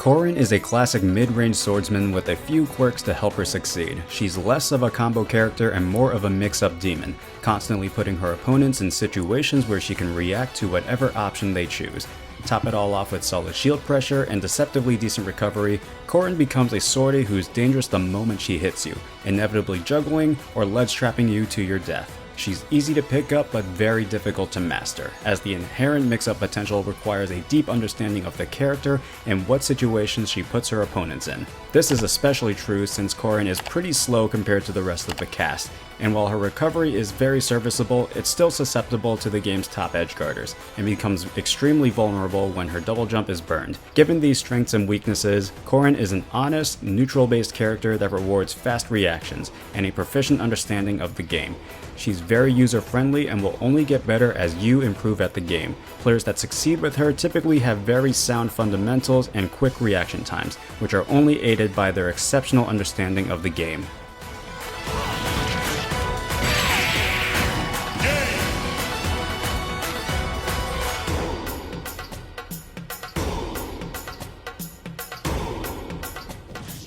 Corrin is a classic mid-range swordsman with a few quirks to help her succeed. She's less of a combo character and more of a mix-up demon, constantly putting her opponents in situations where she can react to whatever option they choose. Top it all off with solid shield pressure and deceptively decent recovery, Corrin becomes a swordy who's dangerous the moment she hits you, inevitably juggling or ledge trapping you to your death. She's easy to pick up but very difficult to master, as the inherent mix-up potential requires a deep understanding of the character and what situations she puts her opponents in. This is especially true since Corrin is pretty slow compared to the rest of the cast, and while her recovery is very serviceable, it's still susceptible to the game's top edgeguarders, and becomes extremely vulnerable when her double jump is burned. Given these strengths and weaknesses, Corrin is an honest, neutral-based character that rewards fast reactions and a proficient understanding of the game. She's very user-friendly and will only get better as you improve at the game. Players that succeed with her typically have very sound fundamentals and quick reaction times, which are only aided by their exceptional understanding of the game.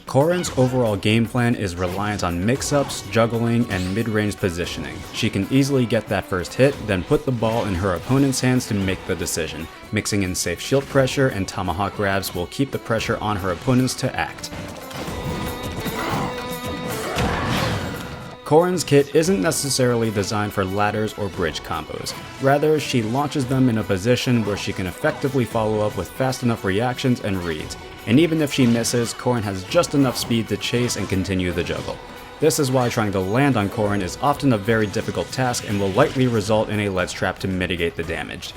Corrin's overall game plan is reliant on mix-ups, juggling, and mid-range positioning. She can easily get that first hit, then put the ball in her opponent's hands to make the decision. Mixing in safe shield pressure and tomahawk grabs will keep the pressure on her opponents to act. Corrin's kit isn't necessarily designed for ladders or bridge combos. Rather, she launches them in a position where she can effectively follow up with fast enough reactions and reads. And even if she misses, Corrin has just enough speed to chase and continue the juggle. This is why trying to land on Corrin is often a very difficult task and will likely result in a ledge trap to mitigate the damage.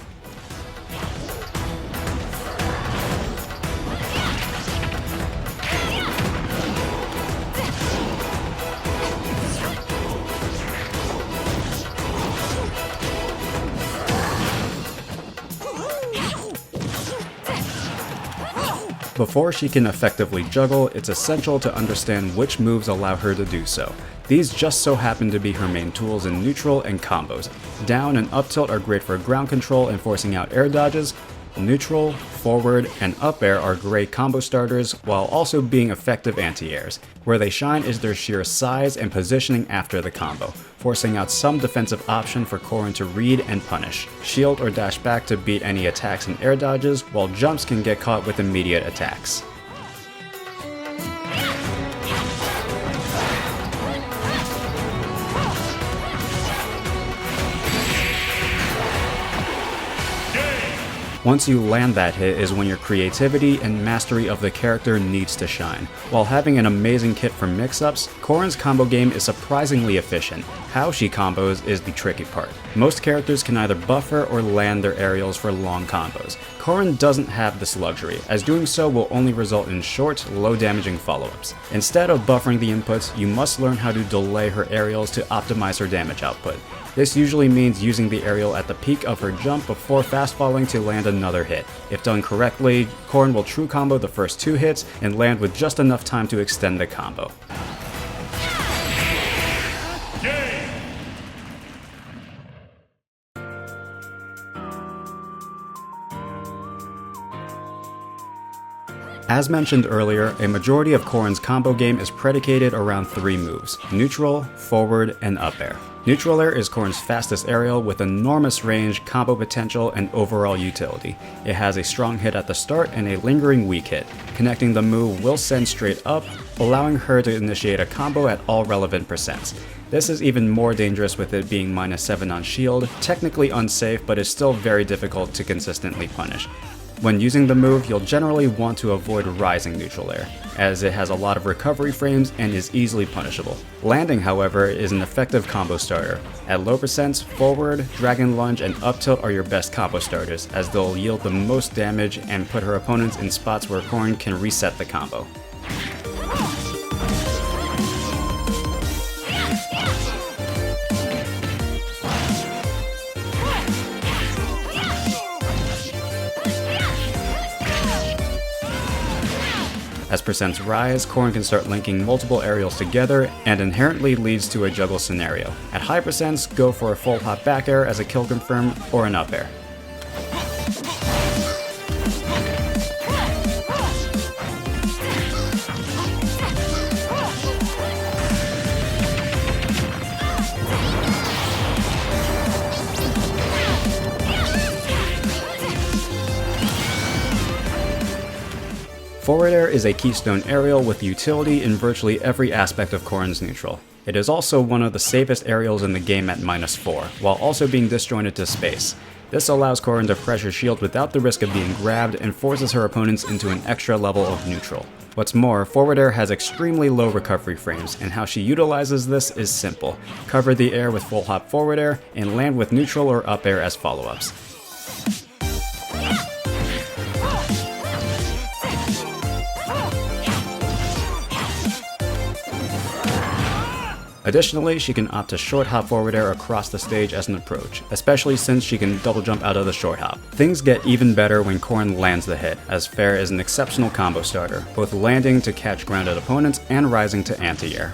Before she can effectively juggle, it's essential to understand which moves allow her to do so. These just so happen to be her main tools in neutral and combos. Down and up tilt are great for ground control and forcing out air dodges. Neutral, forward, and up air are great combo starters while also being effective anti-airs. Where they shine is their sheer size and positioning after the combo, forcing out some defensive option for Corrin to read and punish. Shield or dash back to beat any attacks and air dodges, while jumps can get caught with immediate attacks. Once you land that hit is when your creativity and mastery of the character needs to shine. While having an amazing kit for mix-ups, Corrin's combo game is surprisingly efficient. How she combos is the tricky part. Most characters can either buffer or land their aerials for long combos. Corrin doesn't have this luxury, as doing so will only result in short, low-damaging follow-ups. Instead of buffering the inputs, you must learn how to delay her aerials to optimize her damage output. This usually means using the aerial at the peak of her jump before fast falling to land another hit. If done correctly, Corrin will true combo the first 2 hits and land with just enough time to extend the combo. As mentioned earlier, a majority of Corrin's combo game is predicated around 3 moves: neutral, forward, and up air. Neutral air is Corrin's fastest aerial with enormous range, combo potential, and overall utility. It has a strong hit at the start and a lingering weak hit. Connecting the move will send straight up, allowing her to initiate a combo at all relevant percents. This is even more dangerous with it being -7 on shield, technically unsafe but is still very difficult to consistently punish. When using the move, you'll generally want to avoid rising neutral air, as it has a lot of recovery frames and is easily punishable. Landing, however, is an effective combo starter. At low percents, forward, dragon lunge, and up tilt are your best combo starters, as they'll yield the most damage and put her opponents in spots where Corrin can reset the combo. As percents rise, Corrin can start linking multiple aerials together and inherently leads to a juggle scenario. At high percents, go for a full hop back air as a kill confirm or an up air. Forward air is a keystone aerial with utility in virtually every aspect of Corrin's neutral. It is also one of the safest aerials in the game at -4, while also being disjointed to space. This allows Corrin to pressure shield without the risk of being grabbed and forces her opponents into an extra level of neutral. What's more, forward air has extremely low recovery frames, and how she utilizes this is simple. Cover the air with full hop forward air, and land with neutral or up air as follow-ups. Additionally, she can opt to short hop forward air across the stage as an approach, especially since she can double jump out of the short hop. Things get even better when Corrin lands the hit, as fair is an exceptional combo starter, both landing to catch grounded opponents and rising to anti-air.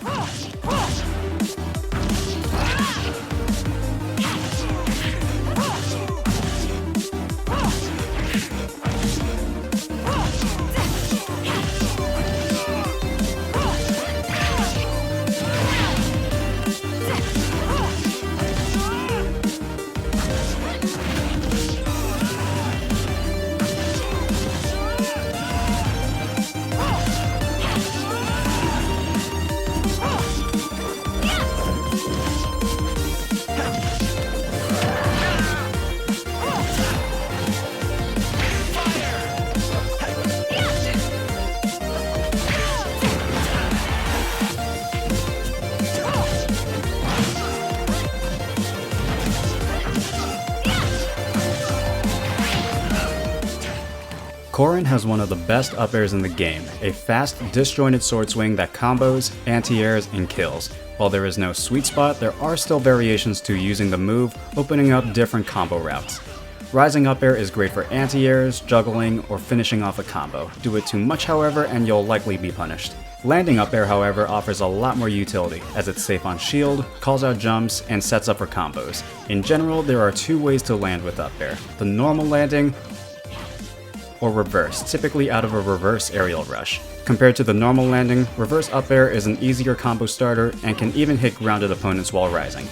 Corrin has one of the best up airs in the game, a fast, disjointed sword swing that combos, anti-airs, and kills. While there is no sweet spot, there are still variations to using the move, opening up different combo routes. Rising up air is great for anti-airs, juggling, or finishing off a combo. Do it too much, however, and you'll likely be punished. Landing up air, however, offers a lot more utility, as it's safe on shield, calls out jumps, and sets up for combos. In general, there are two ways to land with up air: the normal landing, or reverse, typically out of a reverse aerial rush. Compared to the normal landing, reverse up air is an easier combo starter and can even hit grounded opponents while rising.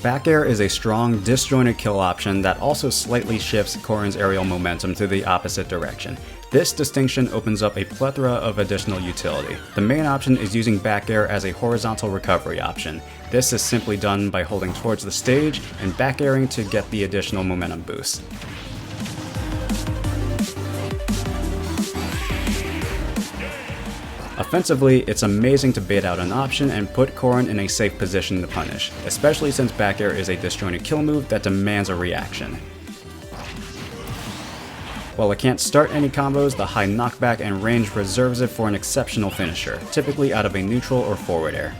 Back air is a strong, disjointed kill option that also slightly shifts Corrin's aerial momentum to the opposite direction. This distinction opens up a plethora of additional utility. The main option is using back air as a horizontal recovery option. This is simply done by holding towards the stage and back airing to get the additional momentum boost. Offensively, it's amazing to bait out an option and put Corrin in a safe position to punish, especially since back air is a disjointed kill move that demands a reaction. While it can't start any combos, the high knockback and range reserves it for an exceptional finisher, typically out of a neutral or forward air.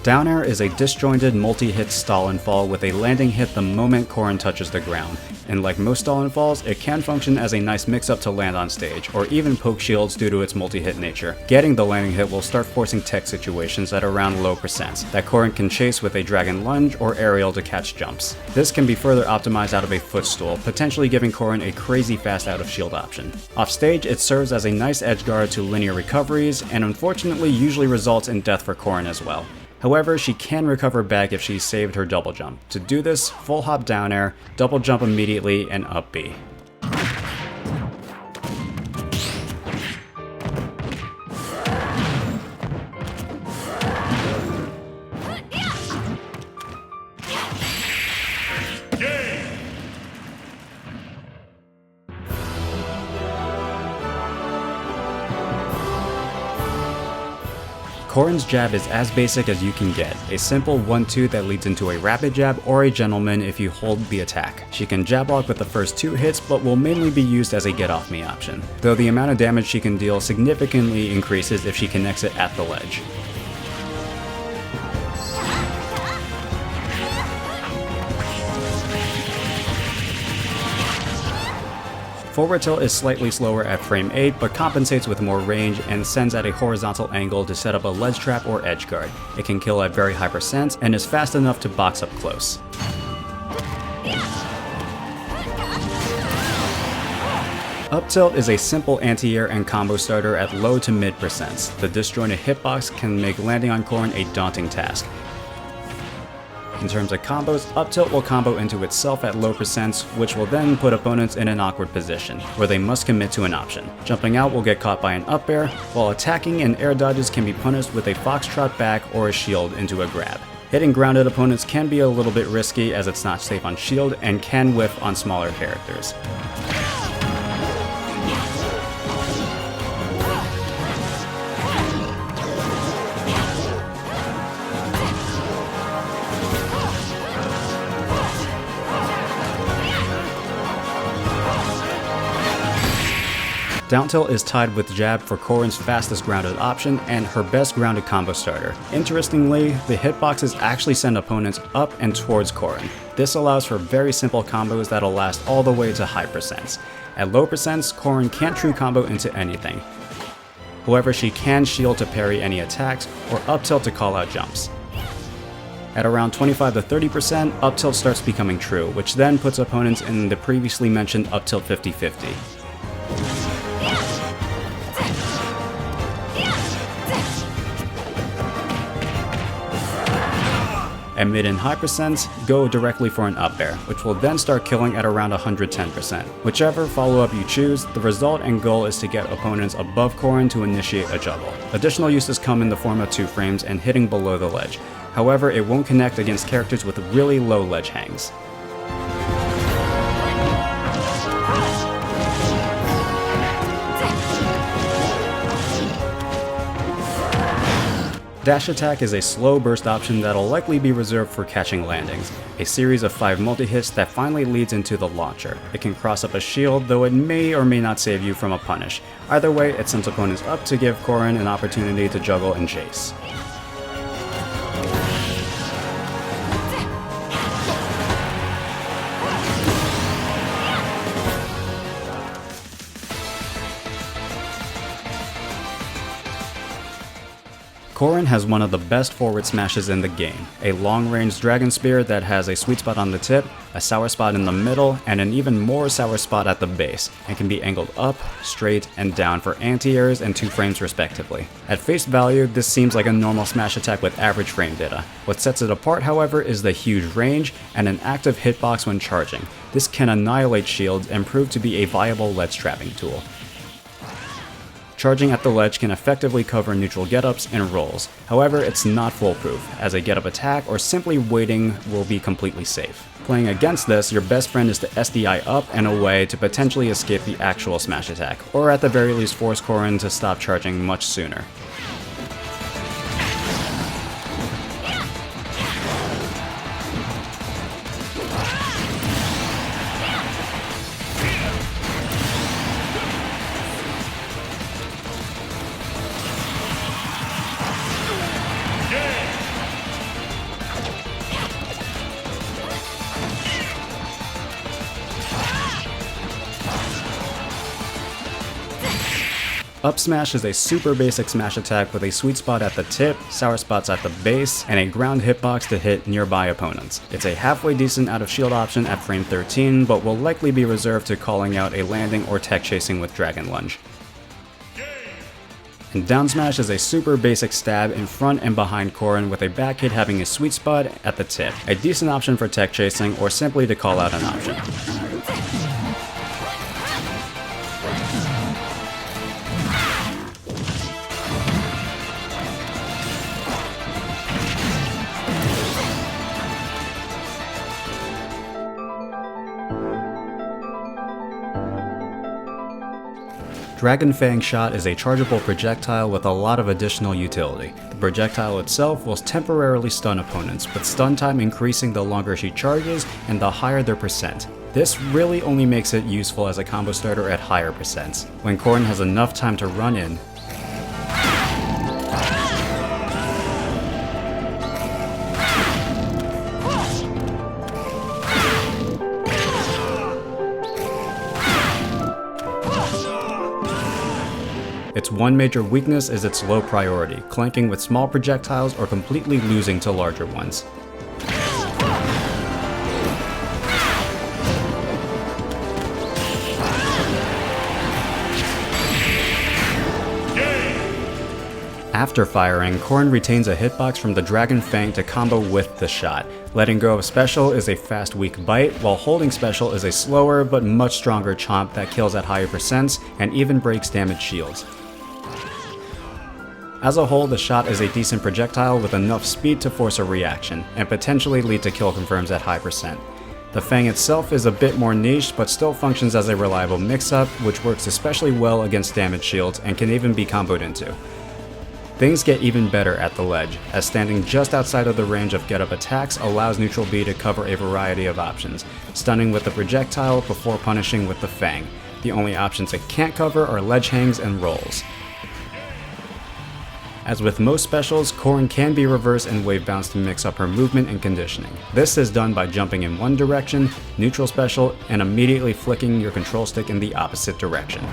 Down air is a disjointed multi-hit stall and fall with a landing hit the moment Corrin touches the ground, and like most stall and falls, it can function as a nice mix-up to land on stage, or even poke shields due to its multi-hit nature. Getting the landing hit will start forcing tech situations at around low percents, that Corrin can chase with a dragon lunge or aerial to catch jumps. This can be further optimized out of a footstool, potentially giving Corrin a crazy fast out of shield option. Off stage, it serves as a nice edge guard to linear recoveries, and unfortunately usually results in death for Corrin as well. However, she can recover back if she saved her double jump. To do this, full hop down air, double jump immediately, and up B. Corrin's jab is as basic as you can get, a simple 1-2 that leads into a rapid jab or a gentleman if you hold the attack. She can jab block with the first 2 hits, but will mainly be used as a get off me option, though the amount of damage she can deal significantly increases if she connects it at the ledge. Forward tilt is slightly slower at frame 8, but compensates with more range and sends at a horizontal angle to set up a ledge trap or edge guard. It can kill at very high percents and is fast enough to box up close. Up tilt is a simple anti-air and combo starter at low to mid percents. The disjointed hitbox can make landing on Corrin a daunting task. In terms of combos, up tilt will combo into itself at low percents, which will then put opponents in an awkward position, where they must commit to an option. Jumping out will get caught by an up air, while attacking and air dodges can be punished with a foxtrot back or a shield into a grab. Hitting grounded opponents can be a little bit risky as it's not safe on shield and can whiff on smaller characters. Down tilt is tied with jab for Corrin's fastest grounded option and her best grounded combo starter. Interestingly, the hitboxes actually send opponents up and towards Corrin. This allows for very simple combos that'll last all the way to high percents. At low percents, Corrin can't true combo into anything. However, she can shield to parry any attacks or up tilt to call out jumps. At around 25 to 30%, up tilt starts becoming true, which then puts opponents in the previously mentioned up tilt 50-50. At mid and high percents, go directly for an up air, which will then start killing at around 110%. Whichever follow-up you choose, the result and goal is to get opponents above Corrin to initiate a juggle. Additional uses come in the form of 2 frames and hitting below the ledge. However, it won't connect against characters with really low ledge hangs. Dash attack is a slow burst option that'll likely be reserved for catching landings, a series of 5 multi-hits that finally leads into the launcher. It can cross up a shield, though it may or may not save you from a punish. Either way, it sends opponents up to give Corrin an opportunity to juggle and chase. Corrin has one of the best forward smashes in the game, a long-range dragon spear that has a sweet spot on the tip, a sour spot in the middle, and an even more sour spot at the base, and can be angled up, straight, and down for anti-airs and 2 frames respectively. At face value, this seems like a normal smash attack with average frame data. What sets it apart, however, is the huge range and an active hitbox when charging. This can annihilate shields and prove to be a viable ledge trapping tool. Charging at the ledge can effectively cover neutral getups and rolls. However, it's not foolproof, as a getup attack or simply waiting will be completely safe. Playing against this, your best friend is to SDI up and away to potentially escape the actual smash attack, or at the very least force Corrin to stop charging much sooner. Up smash is a super basic smash attack with a sweet spot at the tip, sour spots at the base, and a ground hitbox to hit nearby opponents. It's a halfway decent out of shield option at frame 13, but will likely be reserved to calling out a landing or tech chasing with Dragon Lunge. And down smash is a super basic stab in front and behind Corrin with a back hit having a sweet spot at the tip, a decent option for tech chasing or simply to call out an option. Dragon Fang Shot is a chargeable projectile with a lot of additional utility. The projectile itself will temporarily stun opponents, with stun time increasing the longer she charges and the higher their percent. This really only makes it useful as a combo starter at higher percents. When Corrin has enough time to run in, its one major weakness is its low priority, clanking with small projectiles or completely losing to larger ones. After firing, Corrin retains a hitbox from the Dragon Fang to combo with the shot. Letting go of special is a fast weak bite, while holding special is a slower but much stronger chomp that kills at higher percents and even breaks damaged shields. As a whole, the shot is a decent projectile with enough speed to force a reaction, and potentially lead to kill confirms at high percent. The Fang itself is a bit more niche, but still functions as a reliable mix-up, which works especially well against damaged shields and can even be comboed into. Things get even better at the ledge, as standing just outside of the range of get-up attacks allows neutral B to cover a variety of options, stunning with the projectile before punishing with the Fang. The only options it can't cover are ledge hangs and rolls. As with most specials, Corrin can be reversed and wave bounce to mix up her movement and conditioning. This is done by jumping in one direction, neutral special, and immediately flicking your control stick in the opposite direction.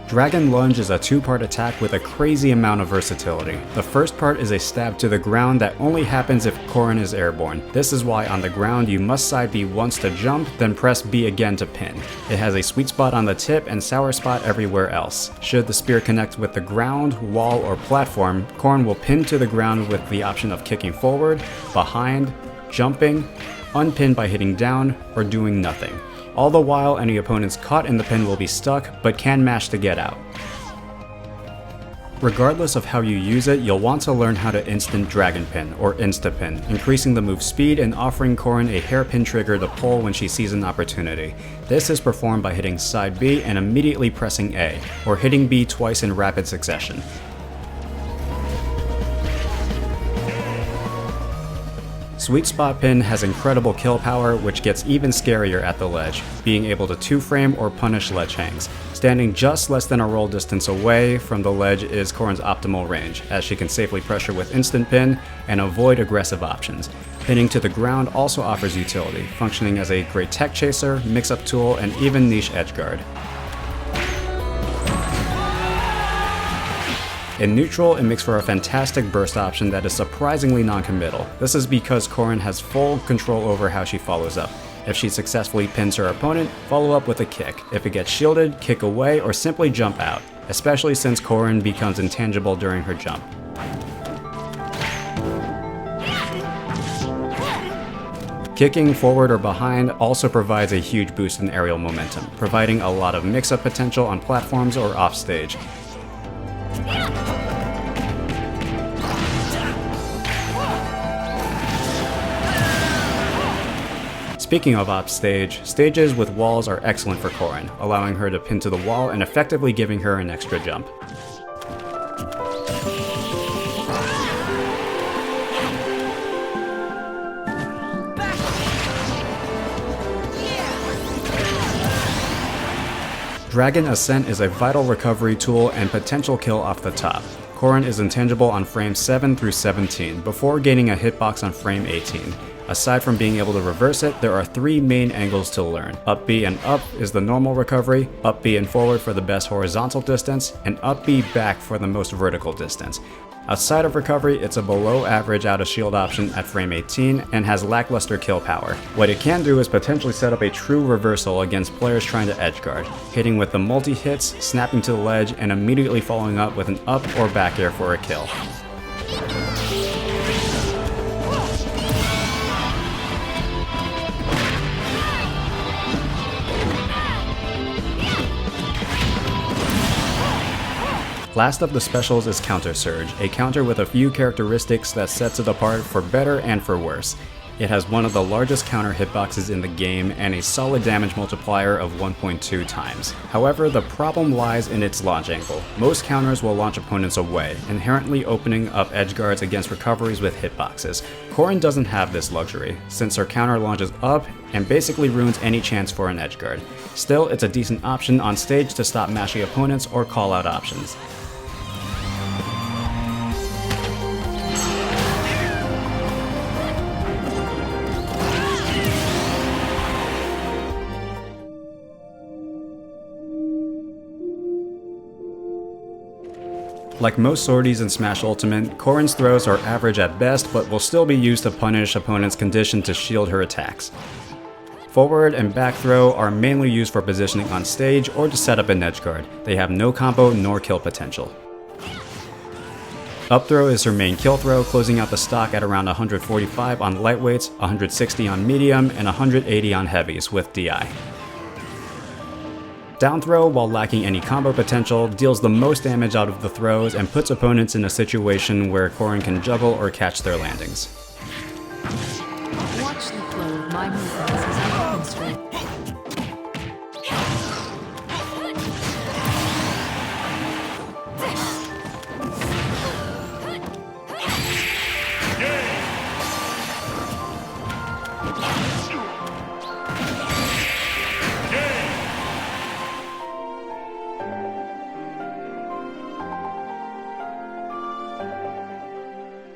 Dragon Lunge is a two-part attack with a crazy amount of versatility. The first part is a stab to the ground that only happens if Corrin is airborne. This is why on the ground you must side B once to jump, then press B again to pin. It has a sweet spot on the tip and sour spot everywhere else. Should the spear connect with the ground, wall, or platform, Corrin will pin to the ground with the option of kicking forward, behind, jumping, unpin by hitting down, or doing nothing. All the while, any opponents caught in the pin will be stuck, but can mash to get out. Regardless of how you use it, you'll want to learn how to instant dragon pin, or insta-pin, increasing the move speed and offering Corrin a hairpin trigger to pull when she sees an opportunity. This is performed by hitting side B and immediately pressing A, or hitting B twice in rapid succession. Sweet Spot Pin has incredible kill power, which gets even scarier at the ledge, being able to 2-frame or punish ledge hangs. Standing just less than a roll distance away from the ledge is Corrin's optimal range, as she can safely pressure with instant pin and avoid aggressive options. Pinning to the ground also offers utility, functioning as a great tech chaser, mix-up tool, and even niche edgeguard. In neutral, it makes for a fantastic burst option that is surprisingly non-committal. This is because Corrin has full control over how she follows up. If she successfully pins her opponent, follow up with a kick. If it gets shielded, kick away, or simply jump out, especially since Corrin becomes intangible during her jump. Kicking forward or behind also provides a huge boost in aerial momentum, providing a lot of mix-up potential on platforms or offstage. Speaking of offstage, stages with walls are excellent for Corrin, allowing her to pin to the wall and effectively giving her an extra jump. Dragon Ascent is a vital recovery tool and potential kill off the top. Corrin is intangible on frame 7 through 17, before gaining a hitbox on frame 18. Aside from being able to reverse it, there are 3 main angles to learn. Up B and up is the normal recovery, up B and forward for the best horizontal distance, and up B back for the most vertical distance. Outside of recovery, it's a below average out of shield option at frame 18 and has lackluster kill power. What it can do is potentially set up a true reversal against players trying to edgeguard, hitting with the multi-hits, snapping to the ledge, and immediately following up with an up or back air for a kill. Last of the specials is Counter Surge, a counter with a few characteristics that sets it apart for better and for worse. It has one of the largest counter hitboxes in the game and a solid damage multiplier of 1.2 times. However, the problem lies in its launch angle. Most counters will launch opponents away, inherently opening up edgeguards against recoveries with hitboxes. Corrin doesn't have this luxury, since her counter launches up and basically ruins any chance for an edgeguard. Still, it's a decent option on stage to stop mashing opponents or call out options. Like most swordies in Smash Ultimate, Corrin's throws are average at best, but will still be used to punish opponents conditioned to shield her attacks. Forward and back throw are mainly used for positioning on stage or to set up an edgeguard. They have no combo nor kill potential. Up throw is her main kill throw, closing out the stock at around 145 on lightweights, 160 on medium, and 180 on heavies with DI. Down throw, while lacking any combo potential, deals the most damage out of the throws and puts opponents in a situation where Corrin can juggle or catch their landings. Watch the flow of my movements as I demonstrate.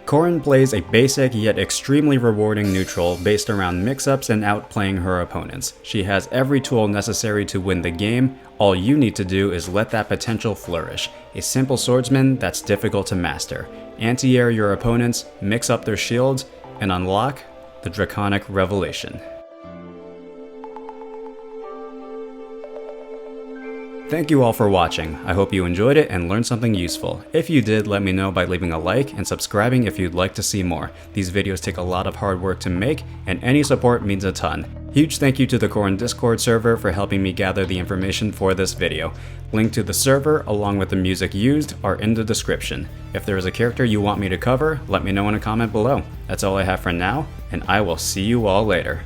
Corrin plays a basic yet extremely rewarding neutral based around mix-ups and outplaying her opponents. She has every tool necessary to win the game. All you need to do is let that potential flourish. A simple swordsman that's difficult to master. Anti-air your opponents, mix up their shields, and unlock the Draconic Revelation. Thank you all for watching. I hope you enjoyed it and learned something useful. If you did, let me know by leaving a like and subscribing if you'd like to see more. These videos take a lot of hard work to make, and any support means a ton. Huge thank you to the Corrin Discord server for helping me gather the information for this video. Link to the server, along with the music used, are in the description. If there is a character you want me to cover, let me know in a comment below. That's all I have for now, and I will see you all later.